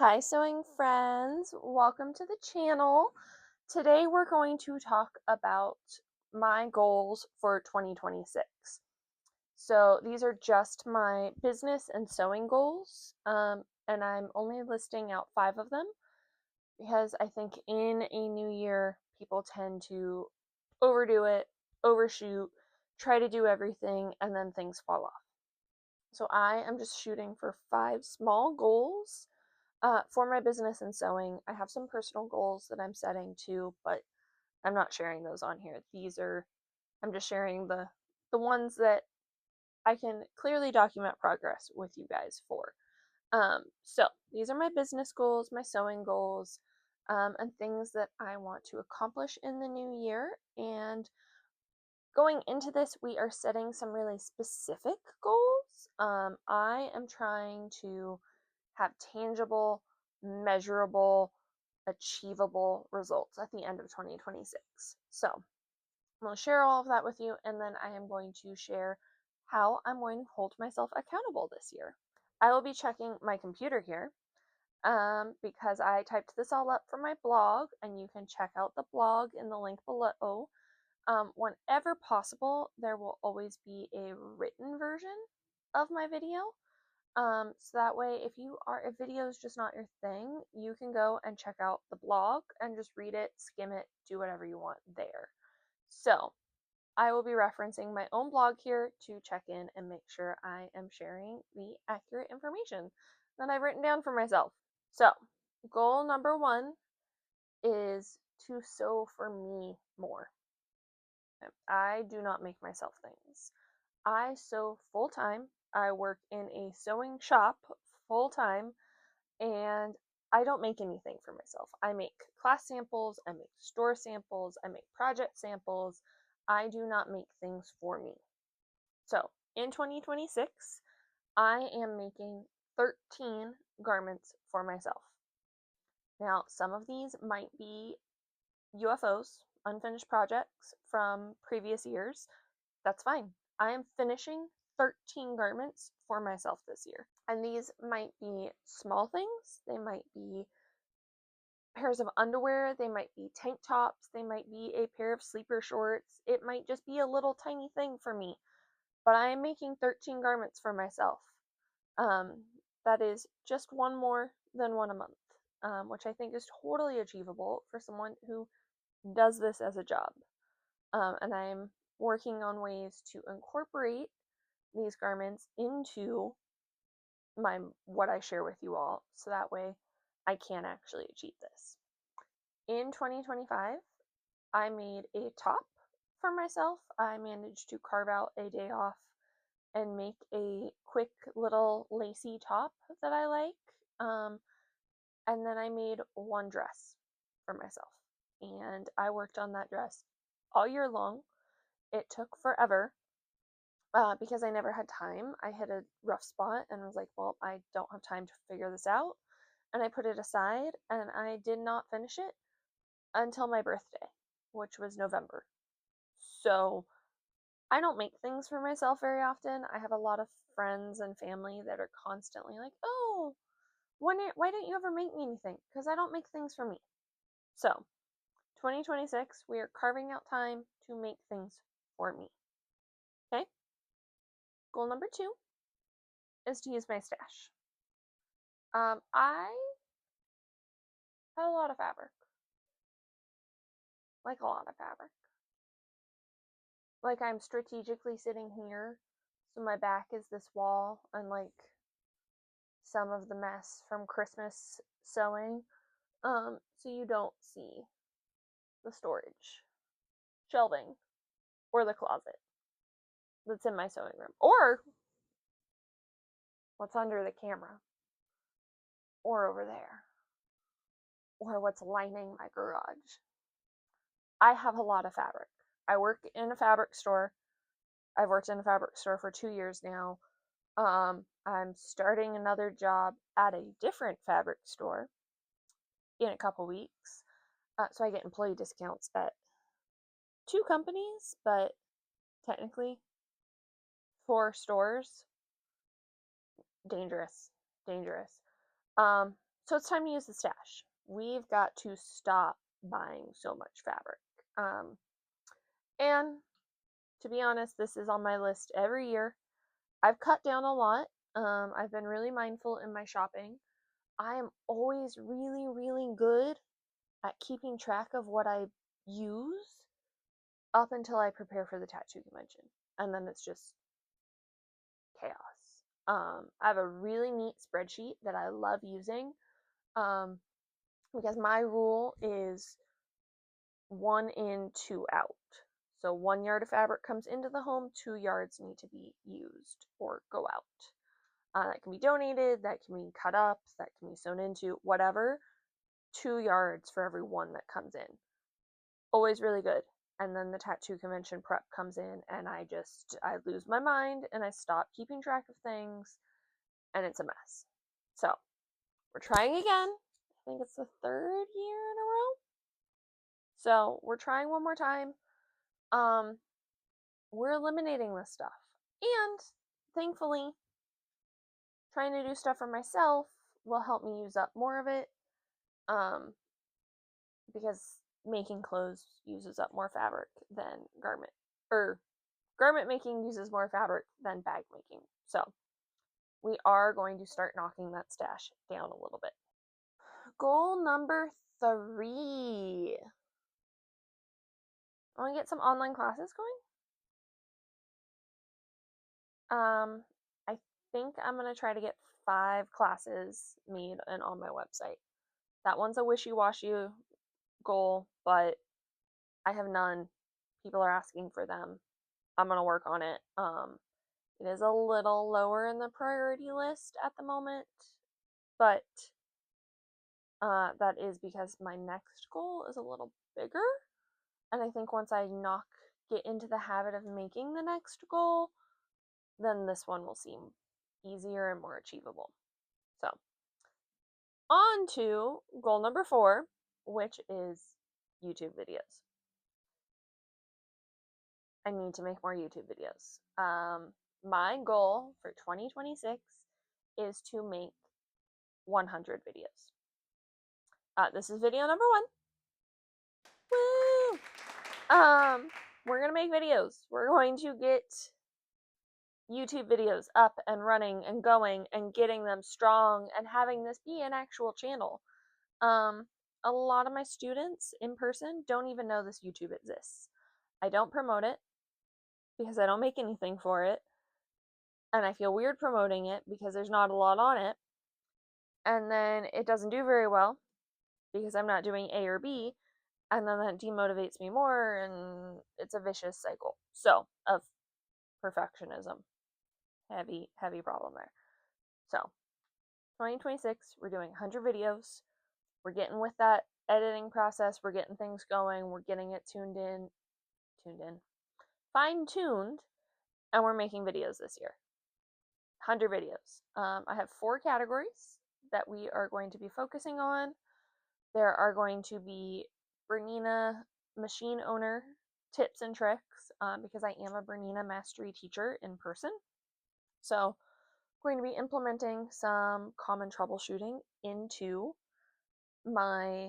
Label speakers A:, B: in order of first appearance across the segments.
A: Hi, sewing friends. Welcome to the channel. Today we're going to talk about my goals for 2026. So these are just my business and sewing goals, and I'm only listing out 5 of them because I think in a new year, people tend to overdo it, overshoot, try to do everything, and then things fall off. So I am just shooting for 5 small goals for my business and sewing. I have some personal goals that I'm setting too, but I'm not sharing those on here. I'm just sharing the ones that I can clearly document progress with you guys for. So these are my business goals, my sewing goals, and things that I want to accomplish in the new year. And going into this, we are setting some really specific goals. I am trying to have tangible, measurable, achievable results at the end of 2026. So I'm going to share all of that with you, and then I am going to share how I'm going to hold myself accountable this year. I will be checking my computer here because I typed this all up for my blog, and you can check out the blog in the link below. Whenever possible, there will always be a written version of my video. So that way, if video is just not your thing, you can go and check out the blog and just read it, skim it, do whatever you want there. So I will be referencing my own blog here to check in and make sure I am sharing the accurate information that I've written down for myself. So goal number 1 is to sew for me more. I do not make myself things. I sew full time. I work in a sewing shop full time, and I don't make anything for myself. I make class samples, I make store samples, I make project samples. I do not make things for me. So in 2026, I am making 13 garments for myself. Now, some of these might be UFOs, unfinished projects from previous years. That's fine. I am finishing 13 garments for myself this year. And these might be small things. They might be pairs of underwear. They might be tank tops. They might be a pair of sleeper shorts. It might just be a little tiny thing for me. But I am making 13 garments for myself. Um, that is just one more than one a month, which I think is totally achievable for someone who does this as a job. And I'm working on ways to incorporate these garments into what I share with you all, so that way I can actually achieve this. In 2025, I made a top for myself. I managed to carve out a day off and make a quick little lacy top that I like. And then I made one dress for myself. And I worked on that dress all year long. It took forever because I never had time. I hit a rough spot and was like, well, I don't have time to figure this out. And I put it aside and I did not finish it until my birthday, which was November. So I don't make things for myself very often. I have a lot of friends and family that are constantly like, oh, why don't you ever make me anything? Because I don't make things for me. So 2026, we are carving out time to make things for me. Okay? Goal number 2 is to use my stash. I have a lot of fabric. Like a lot of fabric. Like I'm strategically sitting here, so my back is this wall, and like some of the mess from Christmas sewing. So you don't see the storage, shelving, or the closet that's in my sewing room, or what's under the camera, or over there, or what's lining my garage. I have a lot of fabric. I work in a fabric store. I've worked in a fabric store for 2 years now. I'm starting another job at a different fabric store in a couple weeks. So I get employee discounts at 2 companies, but technically 4 stores. Dangerous. Dangerous. So it's time to use the stash. We've got to stop buying so much fabric. And to be honest, this is on my list every year. I've cut down a lot. I've been really mindful in my shopping. I am always really, really good at keeping track of what I use up until I prepare for the tattoo convention. And then it's just chaos. I have a really neat spreadsheet that I love using um, because my rule is 1 in, 2 out. So 1 yard of fabric comes into the home, 2 yards need to be used or go out. That can be donated, that can be cut up, that can be sewn into, whatever. 2 yards for every one that comes in. Always really good. And then the tattoo convention prep comes in, and I lose my mind and I stop keeping track of things, and it's a mess. So we're trying again. I think it's the 3rd year in a row. So we're trying one more time. We're eliminating this stuff. And thankfully, trying to do stuff for myself will help me use up more of it. Because making clothes uses up more fabric than garment making uses more fabric than bag making. So we are going to start knocking that stash down a little bit. Goal number 3. I want to get some online classes going. I think I'm going to try to get 5 classes made and on my website. That one's a wishy-washy goal, but I have none. People are asking for them. I'm going to work on it. It is a little lower in the priority list at the moment, but that is because my next goal is a little bigger. And I think once I get into the habit of making the next goal, then this one will seem easier and more achievable. So, on to goal number 4, which is YouTube videos. I need to make more YouTube videos. My goal for 2026 is to make 100 videos. This is video number 1. Woo! We're gonna make videos. We're going to get YouTube videos up and running and going and getting them strong and having this be an actual channel. A lot of my students in person don't even know this YouTube exists. I don't promote it because I don't make anything for it, and I feel weird promoting it because there's not a lot on it, and then it doesn't do very well because I'm not doing A or B, and then that demotivates me more, and it's a vicious cycle of perfectionism. Heavy problem there. So 2026, we're doing 100 videos. We're getting with that editing process. We're getting things going. We're getting it fine-tuned, and we're making videos this year. 100 videos. I have 4 categories that we are going to be focusing on. There are going to be Bernina machine owner tips and tricks because I am a Bernina mastery teacher in person. So I'm going to be implementing some common troubleshooting into my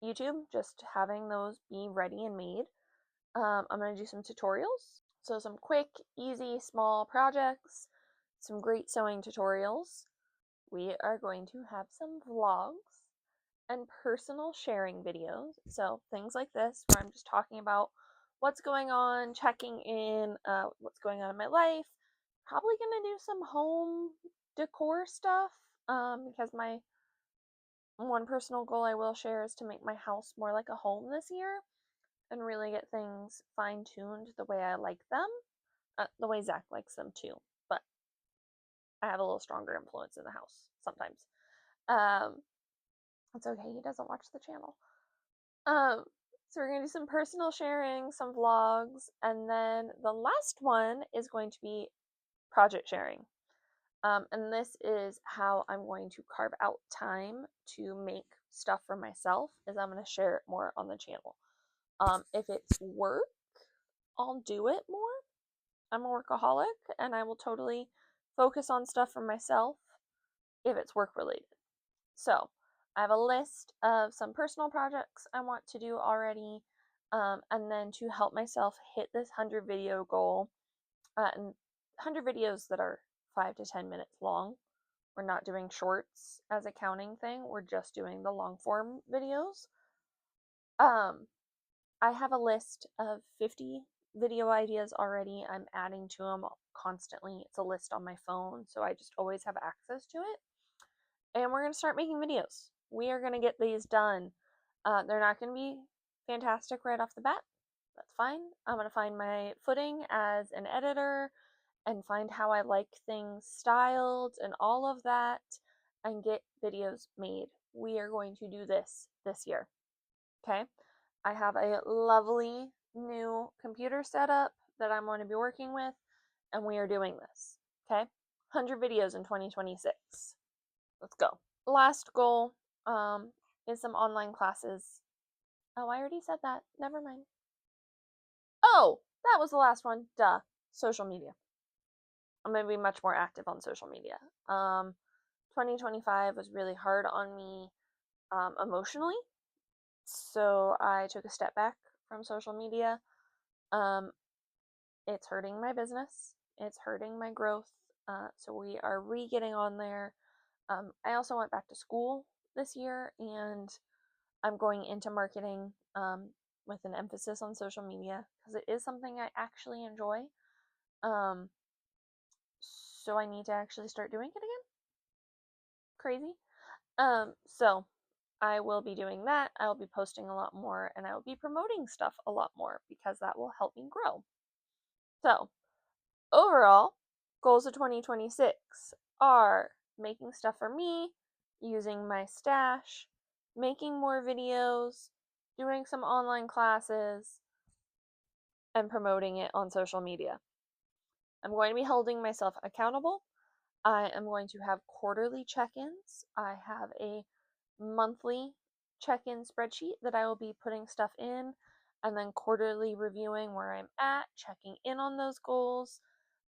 A: YouTube, just having those be ready and made. I'm going to do some tutorials. So some quick, easy, small projects, some great sewing tutorials. We are going to have some vlogs and personal sharing videos. So things like this, where I'm just talking about what's going on, checking in, what's going on in my life. Probably gonna do some home decor stuff because my one personal goal I will share is to make my house more like a home this year and really get things fine-tuned the way I like them, the way Zach likes them too. But I have a little stronger influence in the house sometimes. It's okay, he doesn't watch the channel. So we're going to do some personal sharing, some vlogs, and then the last one is going to be project sharing. And this is how I'm going to carve out time to make stuff for myself, is I'm going to share it more on the channel. If it's work, I'll do it more. I'm a workaholic, and I will totally focus on stuff for myself if it's work related. So I have a list of some personal projects I want to do already, and then to help myself hit this 100 video goal, and 100 videos that are 5 to 10 minutes long. We're not doing shorts as a counting thing, we're just doing the long form videos. I have a list of 50 video ideas already. I'm adding to them constantly. It's a list on my phone, so I just always have access to it. And we're going to start making videos. We are going to get these done. They're not going to be fantastic right off the bat. That's fine. I'm going to find my footing as an editor and find how I like things styled and all of that and get videos made. We are going to do this year. Okay? I have a lovely new computer setup that I'm going to be working with, and we are doing this. Okay? 100 videos in 2026. Let's go. Last goal is some online classes. Oh, I already said that. Never mind. Oh, that was the last one. Duh. Social media. I'm going to be much more active on social media. 2025 was really hard on me emotionally, so I took a step back from social media. It's hurting my business. It's hurting my growth. So we are getting on there. I also went back to school this year, and I'm going into marketing with an emphasis on social media because it is something I actually enjoy. Um, so I need to actually start doing it again. Crazy. So I will be doing that. I will be posting a lot more, and I will be promoting stuff a lot more because that will help me grow. So, overall, goals of 2026 are making stuff for me, using my stash, making more videos, doing some online classes, and promoting it on social media. I'm going to be holding myself accountable. I am going to have quarterly check ins. I have a monthly check in spreadsheet that I will be putting stuff in, and then quarterly reviewing where I'm at, checking in on those goals.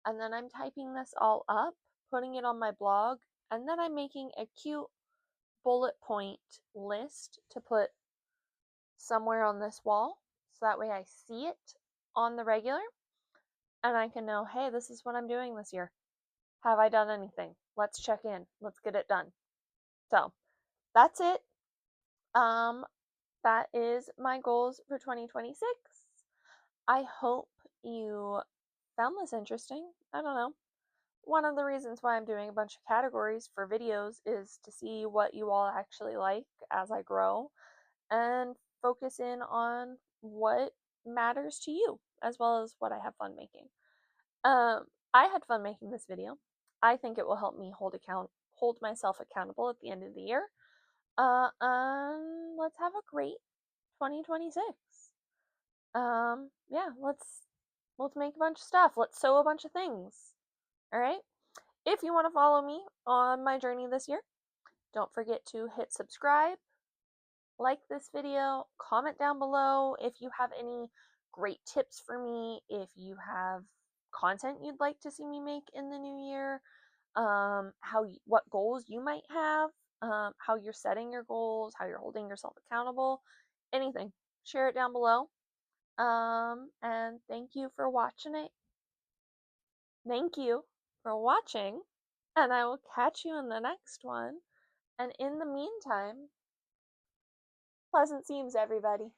A: And then I'm typing this all up, putting it on my blog, and then I'm making a cute bullet point list to put somewhere on this wall so that way I see it on the regular and I can know, hey, this is what I'm doing this year. Have I done anything? Let's check in. Let's get it done. So that's it. That is my goals for 2026. I hope you found this interesting. I don't know. One of the reasons why I'm doing a bunch of categories for videos is to see what you all actually like as I grow and focus in on what matters to you as well as what I have fun making. I had fun making this video. I think it will help me hold myself accountable at the end of the year. And let's have a great 2026. Yeah, let's make a bunch of stuff. Let's sew a bunch of things. All right? If you want to follow me on my journey this year, don't forget to hit subscribe, like this video, comment down below if you have any great tips for me, if you have content you'd like to see me make in the new year, what goals you might have, how you're setting your goals, how you're holding yourself accountable, anything. Share it down below. And thank you for watching it. Thank you for watching, and I will catch you in the next one. And in the meantime, pleasant seams, everybody.